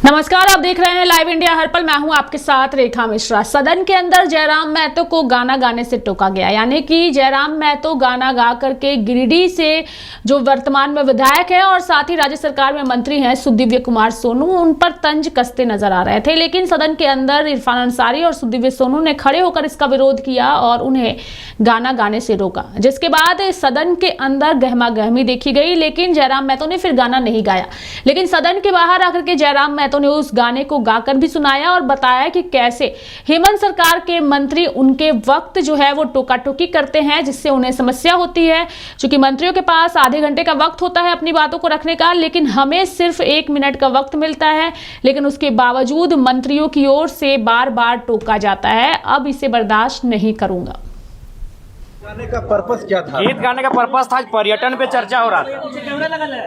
नमस्कार, आप देख रहे हैं लाइव इंडिया हर पल। मैं हूं आपके साथ रेखा मिश्रा। सदन के अंदर जयराम महतो को गाना गाने से टोका गया, यानी कि जयराम महतो गाना गा करके गिरिडीह से जो वर्तमान में विधायक हैं और साथ ही राज्य सरकार में मंत्री हैं सुदिव्य कुमार सोनू, उन पर तंज कसते नजर आ रहे थे। लेकिन सदन के अंदर इरफान अंसारी और सुदिव्य सोनू ने खड़े होकर इसका विरोध किया और उन्हें गाना गाने से रोका, जिसके बाद सदन के अंदर गहमा गहमी देखी गई। लेकिन जयराम महतो ने फिर गाना नहीं गाया, लेकिन सदन के बाहर आकर के जयराम महतो ने उस गाने को गाकर भी सुनाया और बताया कि कैसे हेमंत सरकार के मंत्री उनके वक्त जो है वो टोका टोकी करते हैं, जिससे उन्हें समस्या होती है। क्योंकि मंत्रियों के पास आधे घंटे का वक्त होता है अपनी बातों को रखने का, लेकिन हमें सिर्फ 1 मिनट का वक्त मिलता है। लेकिन उसके बावजूद मंत्रियों की ओर से बार बार टोका जाता है। अब इसे बर्दाश्त नहीं करूंगा। गाने का पर्पस क्या था? गीत गाने का पर्पस था, पर्यटन पे चर्चा हो रहा था।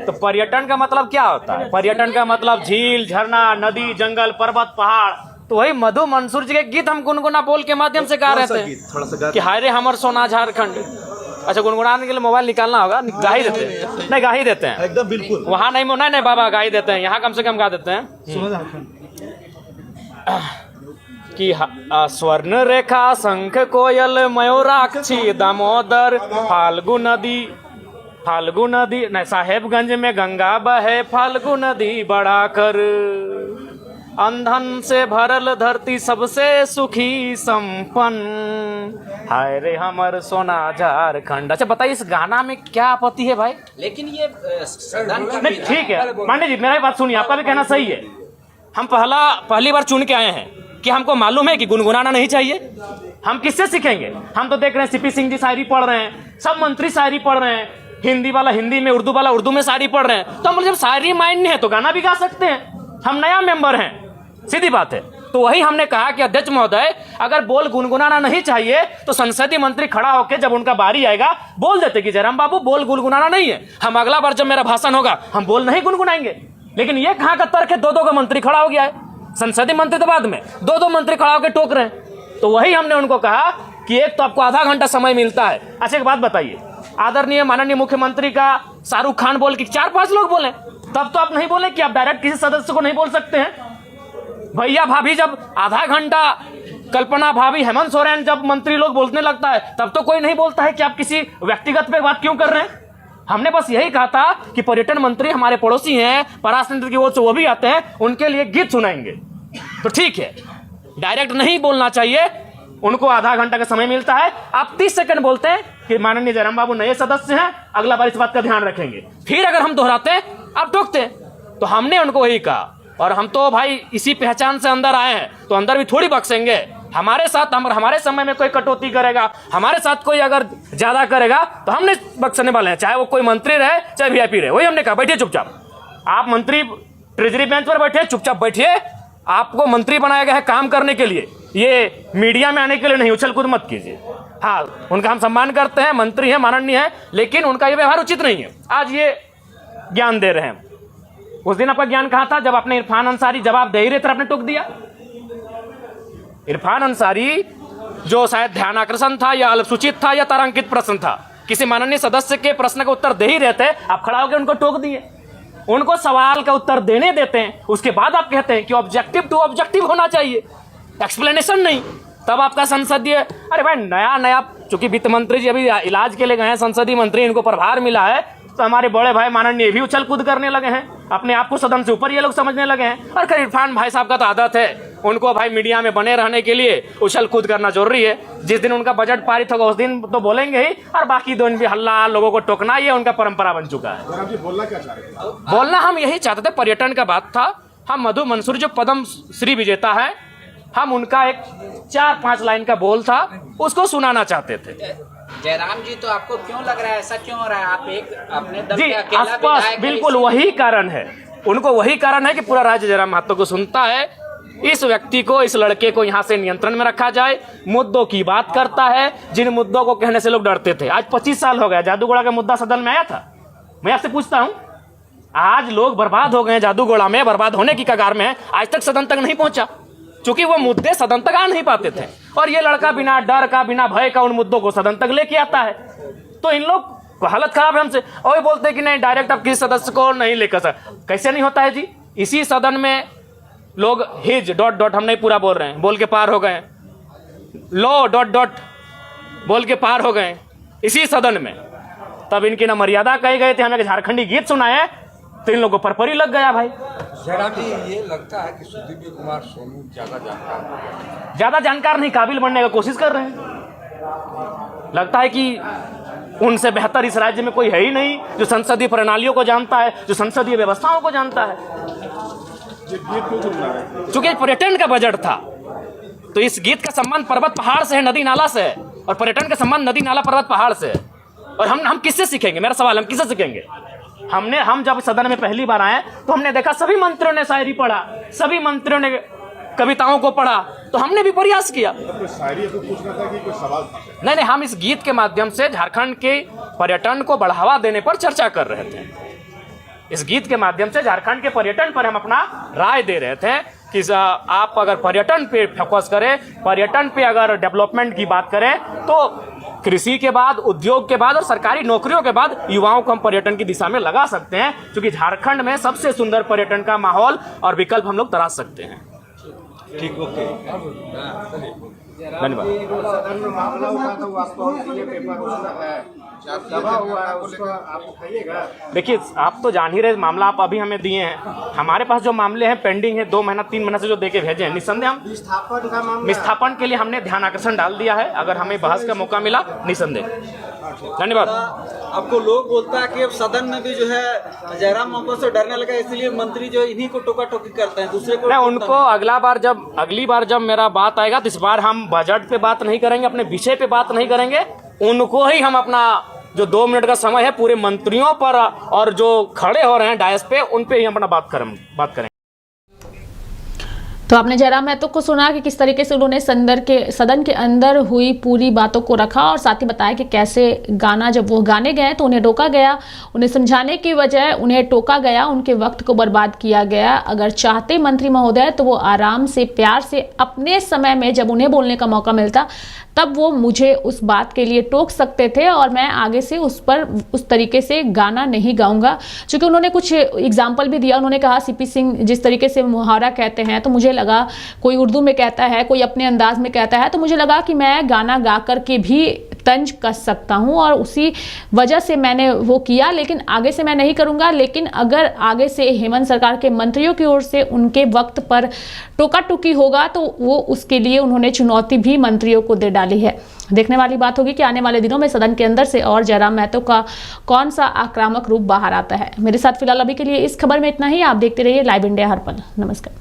तो पर्यटन का मतलब क्या होता है? पर्यटन का मतलब झील, झरना, नदी, जंगल, पर्वत, पहाड़। तो वही मधु मंसूर जी के गीत हम गुनगुना बोल के माध्यम से गा रहे थे कि हाय रे हमर सोना झारखंड। अच्छा, गुनगुनाने के लिए मोबाइल निकालना होगा, गा ही देते हैं। नहीं, गा ही देते हैं एकदम बिल्कुल। वहाँ नहीं बाबा, गा ही देते हैं। यहाँ कम से कम गा देते हैं कि स्वर्ण रेखा, शंख, कोयल, मयूराक्षी, दामोदर, फाल्गु नदी नहीं, साहेबगंज में गंगा बहे, फाल्गु नदी बढ़ा कर, अंधन से भरल धरती सबसे सुखी संपन्न, हाय रे हमर सोना झारखंड। अच्छा बताइए, इस गाना में क्या आपत्ति है भाई? लेकिन ये नहीं, ठीक है पांडे जी, मेरा बात सुनिए, आपका भी कहना सही है। हम पहली बार चुन के आए हैं कि हमको मालूम है कि गुनगुनाना नहीं चाहिए। हम किससे सीखेंगे? हम तो देख रहे हैं सीपी सिंह जी शायरी पढ़ रहे हैं, सब मंत्री शायरी पढ़ रहे हैं, हिंदी वाला हिंदी में, उर्दू वाला उर्दू में शायरी पढ़ रहे हैं। तो हम जब शायरी माइंड है तो गाना भी गा सकते हैं। हम नया मेंबर हैं, सीधी बात है। तो वही हमने कहा कि अध्यक्ष महोदय, अगर बोल गुनगुनाना नहीं चाहिए तो संसदीय मंत्री खड़ा होकर जब उनका बारी आएगा बोल देते कि जयराम बाबू बोल गुनगुनाना नहीं है, हम अगला बार जब मेरा भाषण होगा हम बोल नहीं गुनगुनाएंगे। लेकिन ये कहाँ का तर्क है? दो का मंत्री खड़ा हो गया है, संसदीय मंत्री तो बाद में, दो मंत्री खड़ा होकर टोक रहे हैं। तो वही हमने उनको कहा कि एक तो आपको आधा घंटा समय मिलता है। अच्छा एक बात बताइए, आदरणीय माननीय मुख्यमंत्री का शाहरुख खान बोल के 4-5 लोग बोले, तब तो आप नहीं बोले कि आप डायरेक्ट किसी सदस्य को नहीं बोल सकते हैं। भैया भाभी जब आधा घंटा, कल्पना भाभी, हेमंत सोरेन जब मंत्री लोग बोलने लगता है तब तो कोई नहीं बोलता है कि आप किसी व्यक्तिगत पे बात क्यों कर रहे हैं। हमने बस यही कहा था कि पर्यटन मंत्री हमारे पड़ोसी हैं, पराशर की ओर से वो भी आते हैं, उनके लिए गीत सुनाएंगे। तो ठीक है, डायरेक्ट नहीं बोलना चाहिए, उनको आधा घंटा का समय मिलता है। आप 30 सेकंड बोलते हैं कि माननीय जयराम बाबू नए सदस्य हैं, अगला बार इस बात का ध्यान रखेंगे। फिर अगर हम दोहराते हैं आप टोकते हैं। तो हमने उनको वही कहा, और हम तो भाई इसी पहचान से अंदर आए हैं, तो अंदर भी थोड़ी बख्शेंगे। हमारे साथ हमारे समय में कोई कटौती करेगा, हमारे साथ कोई अगर ज्यादा करेगा तो हम नहीं बख्शने वाले हैं, चाहे वो कोई मंत्री रहे चाहे वीआईपी रहे। वही हमने कहा, बैठिए चुपचाप। आप मंत्री ट्रेजरी बेंच पर बैठिए, चुपचाप बैठिए। आपको मंत्री बनाया गया है काम करने के लिए, ये मीडिया में आने के लिए नहीं। उछल कूद मत कीजिए। हाँ, उनका हम सम्मान करते हैं, मंत्री हैं, माननीय है, लेकिन उनका ये व्यवहार उचित नहीं है। आज ये ज्ञान दे रहे हैं। उस दिन आपका ज्ञान कहाँ था जब आपने इरफान अंसारी जवाब दे ही रहे थे, आपने टोक दिया। इरफान अंसारी जो शायद ध्यान आकर्षण था या अल्पसूचित था या तारांकित प्रश्न था, किसी माननीय सदस्य के प्रश्न का उत्तर दे ही रहे थे, आप खड़ा होकर उनको टोक दिए। उनको सवाल का उत्तर देने देते हैं, उसके बाद आप कहते हैं कि ऑब्जेक्टिव टू ऑब्जेक्टिव होना चाहिए, एक्सप्लेनेशन नहीं। तब आपका संसदीय, अरे भाई नया चूंकि वित्त मंत्री जी अभी इलाज के लिए गए हैं, संसदीय मंत्री, इनको प्रभार मिला है, तो हमारे बड़े भाई माननीय भी उछल कूद करने लगे हैं, अपने आप को सदन से ऊपर ये लोग समझने लगे हैं। और खैर इरफान भाई साहब का तो आदत है, उनको भाई मीडिया में बने रहने के लिए उछल कूद करना जरूरी है। जिस दिन उनका बजट पारित होगा उस दिन तो बोलेंगे ही, और बाकी दिन भी हल्ला, लोगों को टोकना, ये उनका परंपरा बन चुका है। बोलना क्या चाह रहे थे? बोलना हम यही चाहते थे, पर्यटन का बात था। हम मधु मंसूर जो पद्म श्री विजेता है, हम उनका एक 4-5 लाइन का बोल था, उसको सुनाना चाहते थे। जयराम जी, तो आपको क्यों लग रहा है ऐसा क्यों हो रहा है? आप एक अपने दम जी पे अकेला स्पष्ट, विधायक, बिल्कुल वही कारण है। उनको वही कारण है कि पूरा राज्य जयराम महतो को सुनता है। इस व्यक्ति को, इस लड़के को यहाँ से नियंत्रण में रखा जाए, मुद्दों की बात करता है, जिन मुद्दों को कहने से लोग डरते थे। आज 25 साल हो गया, जादूगोड़ा का मुद्दा सदन में आया था। मैं आपसे पूछता हूँ, आज लोग बर्बाद हो गए, जादूगोड़ा में बर्बाद होने की कगार में है, आज तक सदन तक नहीं पहुंचा, क्योंकि वो मुद्दे सदन तक आ नहीं पाते थे। और ये लड़का बिना डर का, बिना भय का उन मुद्दों को सदन तक लेके आता है। तो इन लोग हालत खराब है हमसे, और बोलते हैं कि नहीं डायरेक्ट आप किसी सदस्य को नहीं लेकर सर। कैसे नहीं होता है जी? इसी सदन में लोग हिज डॉट डॉट हम नहीं पूरा बोल रहे हैं, बोल के पार हो गए, लो डॉट डॉट बोल के पार हो गए इसी सदन में। तब इनकी ना मर्यादा कही गए थे, हमें झारखंडी गीत सुनाए तो इन लोगों को परपरी लग गया भाई। जरा भी ये लगता है कि सुदीप कुमार सोनू ज्यादा जानकार नहीं, काबिल बनने का कोशिश कर रहे हैं। लगता है कि उनसे बेहतर इस राज्य में कोई है ही नहीं जो संसदीय प्रणालियों को जानता है, जो संसदीय व्यवस्थाओं को जानता है। चूंकि पर्यटन का बजट था तो इस गीत का संबंध पर्वत पहाड़ से है, नदी नाला से है, और पर्यटन का संबंध नदी नाला पर्वत पहाड़ से है। और हम किससे सीखेंगे? मेरा सवाल, हम किससे सीखेंगे? हम जब सदन में पहली बार आए तो हमने देखा सभी मंत्रियों ने शायरी पढ़ा, सभी मंत्रियों ने कविताओं को पढ़ा, तो हमने भी प्रयास किया। तो शायरी को पूछना था कि कोई सवाल था? नहीं, हम इस गीत के माध्यम से झारखंड के पर्यटन को बढ़ावा देने पर चर्चा कर रहे थे। इस गीत के माध्यम से झारखंड के पर्यटन पर हम अपना राय दे रहे थे कि आप अगर पर्यटन पे फोकस करें, पर्यटन पे अगर डेवलपमेंट की बात करें, तो कृषि के बाद, उद्योग के बाद और सरकारी नौकरियों के बाद युवाओं को हम पर्यटन की दिशा में लगा सकते हैं, क्योंकि झारखंड में सबसे सुंदर पर्यटन का माहौल और विकल्प हम लोग तराश सकते हैं। ठीक, ओके, धन्यवाद। देखिए, आप तो जान ही रहे मामला, आप अभी हमें दिए हैं। हमारे पास जो मामले हैं पेंडिंग है 2 महीना 3 महीना से जो देके भेजे हैं, निस्संदेह हम विस्थापन के लिए हमने ध्यान आकर्षण डाल दिया है। अगर हमें बहस का मौका मिला, निस्संदेह। धन्यवाद। आपको लोग बोलता है कि अब सदन में भी जो है जयराम महतो से डरने लगा, इसलिए मंत्री जो इन्हीं को टोका टोकी करते हैं, दूसरे को नहीं, उनको अगली बार जब मेरा बात आएगा तो इस बार हम बजट पे बात नहीं करेंगे, अपने विषय पे बात नहीं करेंगे। उनको ही हम अपना जो 2 मिनट का समय है पूरे मंत्रियों पर और जो खड़े हो रहे हैं डायस पे, उन पे ही अपना बात करें। तो आपने जयराम महतो को सुना कि किस तरीके से उन्होंने सदन के अंदर हुई पूरी बातों को रखा, और साथ ही बताया कि कैसे जब वो गाने गए तो उन्हें रोका गया, उन्हें समझाने की बजाय उन्हें टोका गया, उनके वक्त को बर्बाद किया गया। अगर चाहते मंत्री महोदय तो वो आराम से, प्यार से, अपने समय में जब उन्हें बोलने का मौका मिलता तब वो मुझे उस बात के लिए टोक सकते थे, और मैं आगे से उस तरीके से गाना नहीं गाऊंगा। क्योंकि उन्होंने कुछ एग्जाम्पल भी दिया। उन्होंने कहा सीपी सिंह जिस तरीके से मुहावरा कहते हैं, तो मुझे लगा कोई उर्दू में कहता है, कोई अपने अंदाज में कहता है, तो मुझे लगा कि मैं गाना गा करके भी तंज कस सकता हूं, और उसी वजह से मैंने वो किया। लेकिन आगे से मैं नहीं करूंगा। लेकिन अगर आगे से हेमंत सरकार के मंत्रियों की ओर से उनके वक्त पर टोका टोकी होगा तो वो उसके लिए उन्होंने चुनौती भी मंत्रियों को दे डाली है। देखने वाली बात होगी कि आने वाले दिनों में सदन के अंदर से और जयराम महतो का कौन सा आक्रामक रूप बाहर आता है। मेरे साथ फिलहाल अभी के लिए इस खबर में इतना ही। आप देखते रहिए लाइव इंडिया हर पल। नमस्कार।